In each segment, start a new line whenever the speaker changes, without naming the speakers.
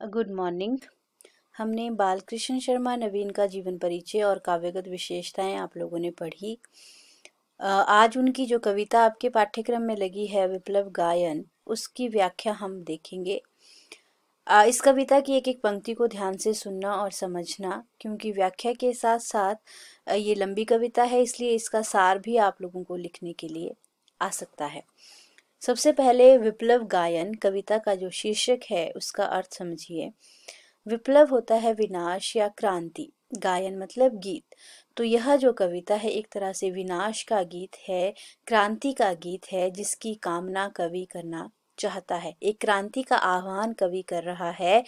Good morning. हमने बालकृष्ण शर्मा नवीन का जीवन परिचय और काव्यगत विशेषताएं आप लोगों ने पढ़ी। आज उनकी जो कविता आपके पाठ्यक्रम में लगी है विप्लव गायन, उसकी व्याख्या हम देखेंगे। इस कविता की एक एक पंक्ति को ध्यान से सुनना और समझना, क्योंकि व्याख्या के साथ साथ ये लंबी कविता है, इसलिए इसका सार भी आप लोगों को लिखने के लिए आ सकता है। सबसे पहले विप्लव गायन कविता का जो शीर्षक है उसका अर्थ समझिए। विप्लव होता है विनाश या क्रांति, गायन मतलब गीत। तो यह जो कविता है एक तरह से विनाश का गीत है, क्रांति का गीत है, जिसकी कामना कवि करना चाहता है। एक क्रांति का आह्वान कवि कर रहा है,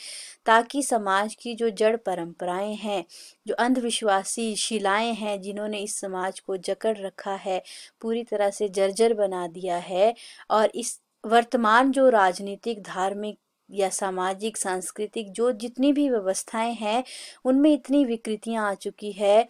ताकि समाज की जो जड़ परंपराएं हैं, जो अंधविश्वासी शिलाएं हैं, जिन्होंने इस समाज को जकड़ रखा है, पूरी तरह से जर्जर बना दिया है, और इस वर्तमान जो राजनीतिक, धार्मिक या सामाजिक, सांस्कृतिक जो जितनी भी व्यवस्थाएं हैं, उनमें इतनी विकृतियां आ चुकी है,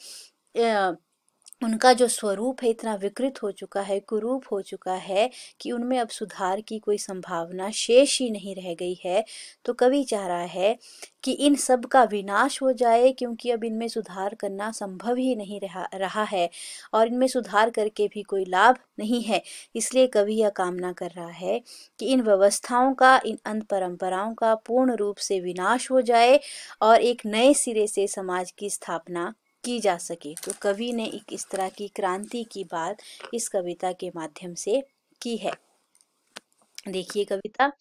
उनका जो स्वरूप है इतना विकृत हो चुका है, कुरूप हो चुका है कि उनमें अब सुधार की कोई संभावना शेष ही नहीं रह गई है। तो कवि चाह रहा है कि इन सब का विनाश हो जाए, क्योंकि अब इनमें सुधार करना संभव ही नहीं रहा है और इनमें सुधार करके भी कोई लाभ नहीं है। इसलिए कवि यह कामना कर रहा है कि इन व्यवस्थाओं का, इन अंध परंपराओं का पूर्ण रूप से विनाश हो जाए और एक नए सिरे से समाज की स्थापना की जा सके। तो कवि ने एक इस तरह की क्रांति की बात इस कविता के माध्यम से की है। देखिए कविता।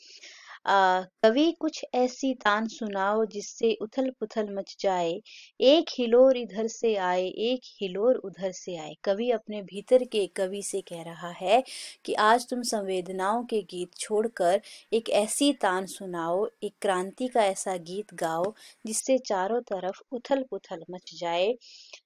कवि कुछ ऐसी तान सुनाओ जिससे उथल पुथल मच जाए, एक हिलोर इधर से आए, एक हिलोर उधर से आए। कवि अपने भीतर के कवि से कह रहा है कि आज तुम संवेदनाओं के गीत छोड़कर एक ऐसी तान सुनाओ, एक क्रांति का ऐसा गीत गाओ जिससे चारों तरफ उथल पुथल मच जाए।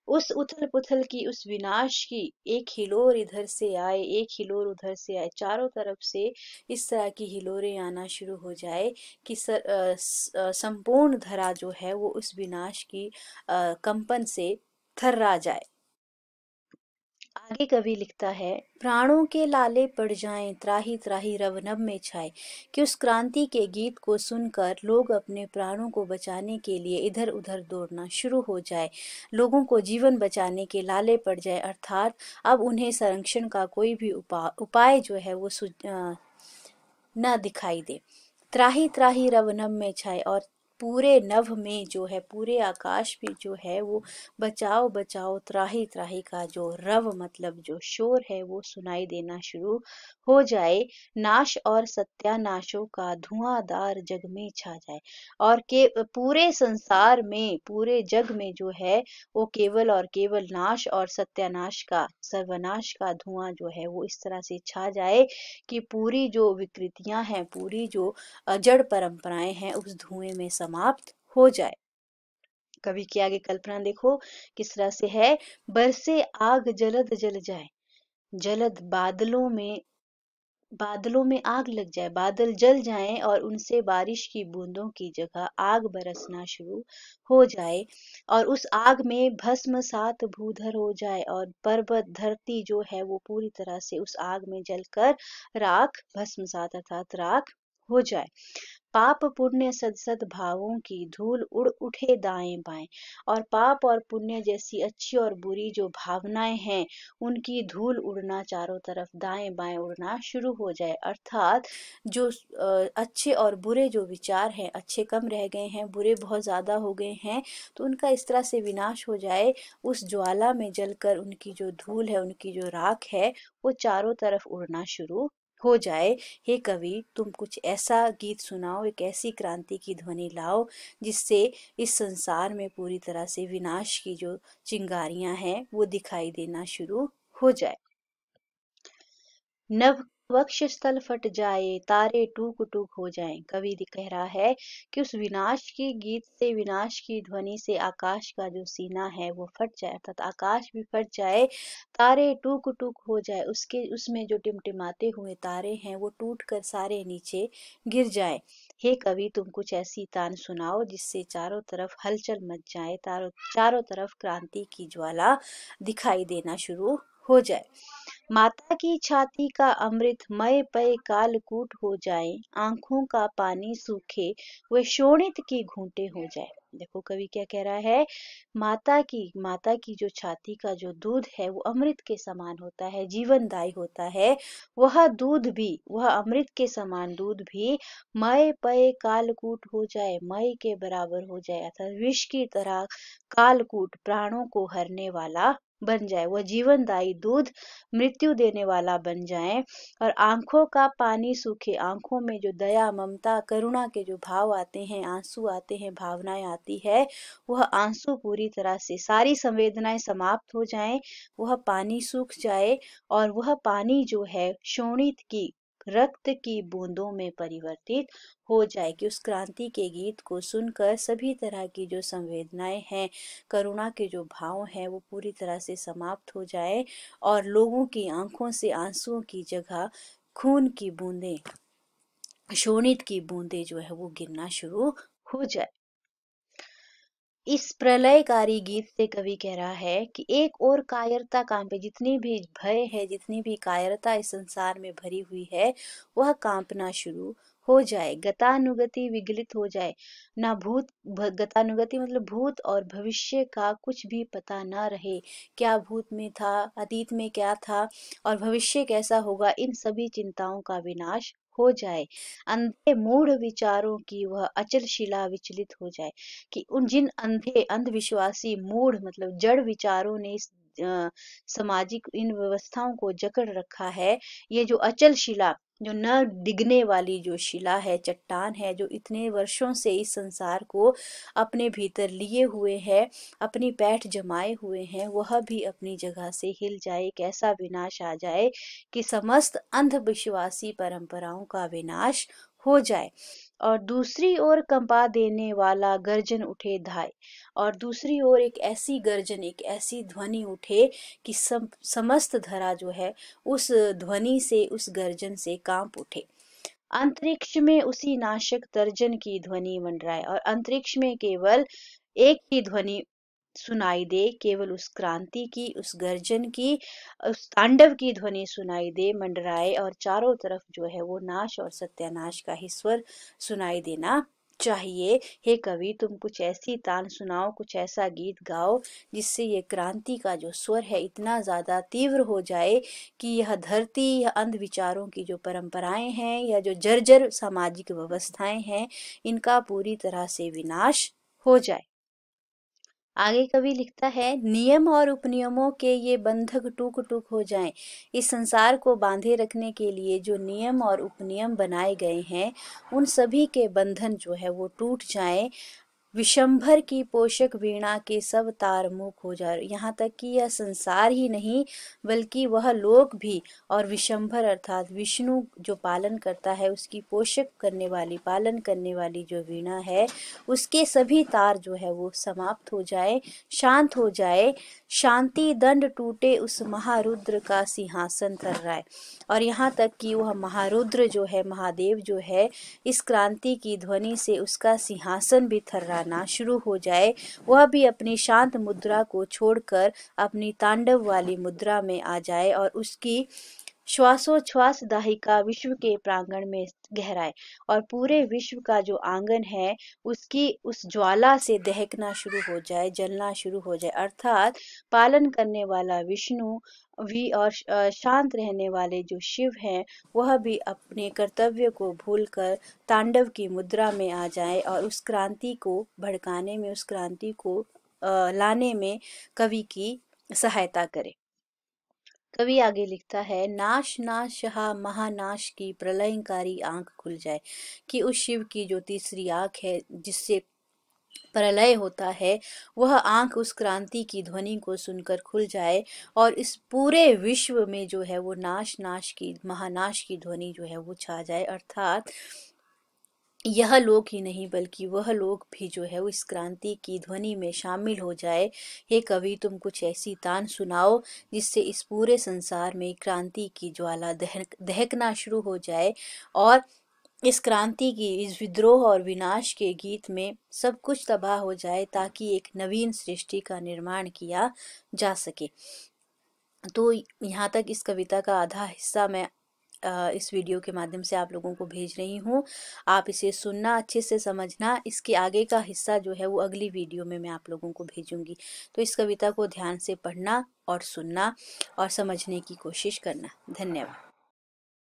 उस उथल पुथल की, उस विनाश की, एक हिलोर इधर से आए, एक हिलोर उधर से आए, चारों तरफ से इस तरह की हिलोरें आना शुरू हो जाए कि संपूर्ण धरा जो है वो उस विनाश की कंपन से थर्रा जाए। आगे कवि लिखता है, प्राणों के लाले पड़ जाएं, त्राही त्राही रवनभ में छाए। कि उस क्रांति के गीत को सुनकर लोग अपने प्राणों को बचाने के लिए इधर उधर दौड़ना शुरू हो जाए, लोगों को जीवन बचाने के लाले पड़ जाए, अर्थात अब उन्हें संरक्षण का कोई भी उपाय जो है वो न दिखाई दे। त्राही त्राही रव नभ में छाए, और पूरे नभ में जो है, पूरे आकाश में जो है वो बचाओ बचाओ त्राही त्राही का जो रव मतलब जो शोर है वो सुनाई देना शुरू हो जाए। नाश और सत्यानाशों का धुआंधार जग में छा जाए, और के पूरे संसार में, पूरे जग में जो है वो केवल और केवल नाश और सत्यानाश का, सर्वनाश का धुआं जो है वो इस तरह से छा जाए कि पूरी जो विकृतियां हैं, पूरी जो जड़ परंपराएं हैं उस धुएं में समाप्त हो जाए। कवि की आगे कल्पना देखो किस तरह से है। बरसे आग जलद जल जाए, जलद बादलों में आग लग जाए, बादल जल जाएं और उनसे बारिश की बूंदों की जगह आग बरसना शुरू हो जाए, और उस आग में भस्म सात भूधर हो जाए, और पर्वत धरती जो है वो पूरी तरह से उस आग में जलकर राख, भस्म सात अर्थात राख हो जाए। पाप पुण्य सद सद भावों की धूल उड़ उठे दाएं बाएं, और पाप और पुण्य जैसी अच्छी और बुरी जो भावनाएं हैं उनकी धूल उड़ना चारों तरफ दाएं बाएं उड़ना शुरू हो जाए, अर्थात जो अच्छे और बुरे जो विचार हैं, अच्छे कम रह गए हैं, बुरे बहुत ज्यादा हो गए हैं, तो उनका इस तरह से विनाश हो जाए, उस ज्वाला में जलकर उनकी जो धूल है, उनकी जो राख है वो चारों तरफ उड़ना शुरू हो जाए। हे कवि, तुम कुछ ऐसा गीत सुनाओ, एक ऐसी क्रांति की ध्वनि लाओ जिससे इस संसार में पूरी तरह से विनाश की जो चिंगारियां हैं वो दिखाई देना शुरू हो जाए। नभ वक्ष स्थल फट जाए, तारे टूक टूक हो जाएं। कवि कह रहा है कि उस विनाश की गीत से, विनाश की ध्वनि से आकाश का जो सीना है वो फट जाए, अर्थात आकाश भी फट जाए, तारे टूक टूक हो जाए, उसके उसमें जो टिमटिमाते हुए तारे हैं वो टूट कर सारे नीचे गिर जाए। हे कवि, तुम कुछ ऐसी तान सुनाओ जिससे चारों तरफ हलचल मच जाए, चारों तरफ क्रांति की ज्वाला दिखाई देना शुरू हो जाए। माता की छाती का अमृत मय पय कालकूट हो जाए, आंखों का पानी सूखे वे शोणित की घूंटे हो जाए। देखो कवि क्या कह रहा है, माता की जो छाती का जो दूध है वो अमृत के समान होता है, जीवनदायी होता है। वह अमृत के समान दूध भी मय पय कालकूट हो जाए, मय के बराबर हो जाए, अर्थात विष की तरह कालकूट प्राणों को हरने वाला बन जाए। वह जीवनदायी दूध मृत्यु देने वाला बन जाए। और आंखों का पानी सूखे, आंखों में जो दया ममता करुणा के जो भाव आते हैं, आंसू आते हैं, भावनाएं आती है, वह आंसू पूरी तरह से सारी संवेदनाएं समाप्त हो जाएं, वह पानी सूख जाए और वह पानी जो है शोणित की रक्त की बूंदों में परिवर्तित हो जाए। कि उस क्रांति के गीत को सुनकर सभी तरह की जो संवेदनाएं हैं, करुणा के जो भाव हैं, वो पूरी तरह से समाप्त हो जाए और लोगों की आंखों से आंसुओं की जगह खून की बूंदें, शोणित की बूंदें जो है वो गिरना शुरू हो जाए। इस प्रलयकारी गीत से कवि कह रहा है कि एक और कायरता कांपे, जितनी भी भय है, जितनी भी कायरता इस संसार में भरी हुई है, वह कांपना शुरू हो जाए, गतानुगति विगलित हो जाए। ना गतानुगति मतलब भूत और भविष्य का कुछ भी पता ना रहे, क्या भूत में था, अतीत में क्या था और भविष्य कैसा होगा, इन सभी चिंताओं का विनाश हो जाए। अंधे मूढ़ विचारों की वह अचल शिला विचलित हो जाए। कि उन जिन अंधविश्वासी मूढ़ मतलब जड़ विचारों ने इस सामाजिक इन व्यवस्थाओं को जकड़ रखा है, ये जो अचल शिला, जो न डिगने वाली जो शिला है, चट्टान है, जो इतने वर्षों से इस संसार को अपने भीतर लिए हुए है, अपनी पैठ जमाए हुए हैं, वह भी अपनी जगह से हिल जाए। एक ऐसा विनाश आ जाए कि समस्त अंधविश्वासी परंपराओं का विनाश हो जाए। और दूसरी ओर कंपा देने वाला गर्जन उठे धाय, और दूसरी ओर एक ऐसी गर्जन, एक ऐसी ध्वनि उठे कि समस्त धरा जो है उस ध्वनि से, उस गर्जन से कांप उठे। अंतरिक्ष में उसी नाशक तर्जन की ध्वनि मंडराए, और अंतरिक्ष में केवल एक ही ध्वनि सुनाई दे, केवल उस क्रांति की, उस गर्जन की, उस तांडव की ध्वनि सुनाई दे, मंडराए, और चारों तरफ जो है वो नाश और सत्यानाश का ही स्वर सुनाई देना चाहिए। हे कवि, तुम कुछ ऐसी तान सुनाओ, कुछ ऐसा गीत गाओ जिससे ये क्रांति का जो स्वर है इतना ज्यादा तीव्र हो जाए कि यह धरती, यह अंध विचारों की जो परंपराएं हैं, या जो जर्जर सामाजिक व्यवस्थाएं हैं, इनका पूरी तरह से विनाश हो जाए। आगे कवि लिखता है, नियम और उपनियमों के ये बंधक टूक टूक हो जाएं। इस संसार को बांधे रखने के लिए जो नियम और उपनियम बनाए गए हैं, उन सभी के बंधन जो है वो टूट जाएं। विशंभर की पोषक वीणा के सब तार मूक हो जाए। यहाँ तक कि यह संसार ही नहीं बल्कि वह लोक भी, और विशंभर अर्थात विष्णु जो पालन करता है, उसकी पोषक करने वाली, पालन करने वाली जो वीणा है, उसके सभी तार जो है वो समाप्त हो जाए, शांत हो जाए। शांति दंड टूटे उस महारुद्र का सिंहासन थर्राए। और यहाँ तक कि वह महारुद्र जो है, महादेव जो है, इस क्रांति की ध्वनि से उसका सिंहासन भी थर्राना शुरू हो जाए। वह भी अपनी शांत मुद्रा को छोड़कर अपनी तांडव वाली मुद्रा में आ जाए और उसकी श्वासोच्छ्वास दाहिका विश्व के प्रांगण में गहराए, और पूरे विश्व का जो आंगन है उसकी उस ज्वाला से दहकना शुरू हो जाए, जलना शुरू हो जाए। अर्थात पालन करने वाला विष्णु भी और शांत रहने वाले जो शिव हैं, वह भी अपने कर्तव्य को भूलकर तांडव की मुद्रा में आ जाए और उस क्रांति को भड़काने में, उस क्रांति को लाने में कवि की सहायता करे। कवि आगे लिखता है, नाश नाश महानाश की प्रलयंकारी आंख खुल जाए। कि उस शिव की जो तीसरी आंख है जिससे प्रलय होता है, वह आंख उस क्रांति की ध्वनि को सुनकर खुल जाए और इस पूरे विश्व में जो है वो नाश नाश की, महानाश की ध्वनि जो है वो छा जाए। अर्थात यह लोक ही नहीं बल्कि वह लोक भी जो है वो इस क्रांति की ध्वनि में शामिल हो जाए। हे कवि, तुम कुछ ऐसी तान सुनाओ जिससे इस पूरे संसार में क्रांति की ज्वाला दहकना शुरू हो जाए और इस क्रांति की, इस विद्रोह और विनाश के गीत में सब कुछ तबाह हो जाए, ताकि एक नवीन सृष्टि का निर्माण किया जा सके। तो यहाँ तक इस कविता का आधा हिस्सा मैं इस वीडियो के माध्यम से आप लोगों को भेज रही हूँ। आप इसे सुनना, अच्छे से समझना। इसके आगे का हिस्सा जो है वो अगली वीडियो में मैं आप लोगों को भेजूंगी। तो इस कविता को ध्यान से पढ़ना और सुनना और समझने की कोशिश करना। धन्यवाद।